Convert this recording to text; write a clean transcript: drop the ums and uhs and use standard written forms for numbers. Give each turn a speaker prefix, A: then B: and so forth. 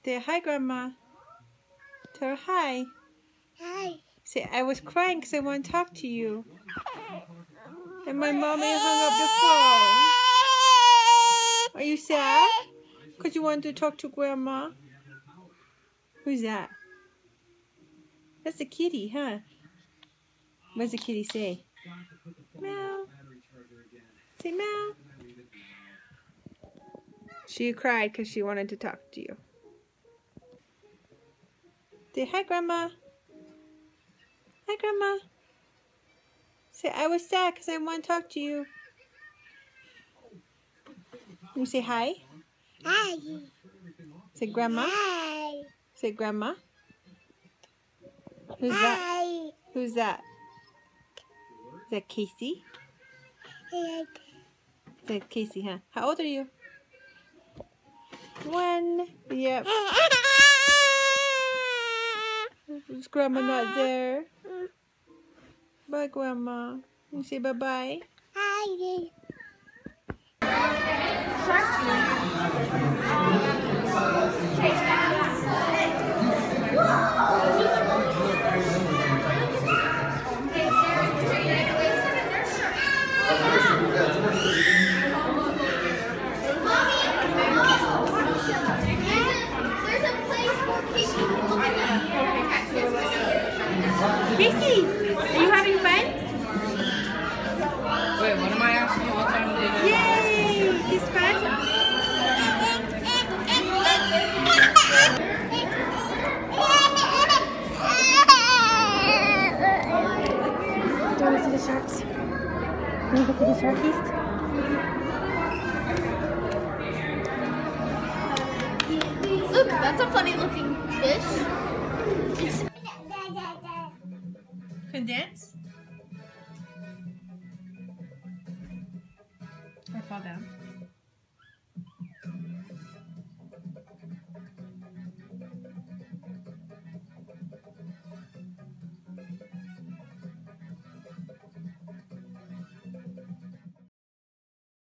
A: Say hi, Grandma. Tell her hi.
B: Hi.
A: Say, I was crying because I want to talk to you. And my mommy hung up the phone. Are you sad? Because you wanted to talk to Grandma? Who's that? That's the kitty, huh? What does the kitty say? Meow. Say meow. She cried because she wanted to talk to you. Say hi, Grandma. Hi, Grandma. Say, I was sad because I want to talk to you. You say hi.
B: Hi.
A: Say Grandma.
B: Hi.
A: Say Grandma. Who's
B: Hi.
A: that? Who's that? Is that Casey?
B: Hi.
A: Is that Casey, huh? How old are you? 1. Yep. Is Grandma not there? Bye, Grandma. You say bye-bye.
B: Hi.
A: Casey, are you having fun?
C: Wait, what am I asking you? What time do you
A: Yay! It's fun? Do you want to see the sharks? You want to go see the sharkies?
B: Look, that's a funny looking fish.
A: Condense? Or fall down?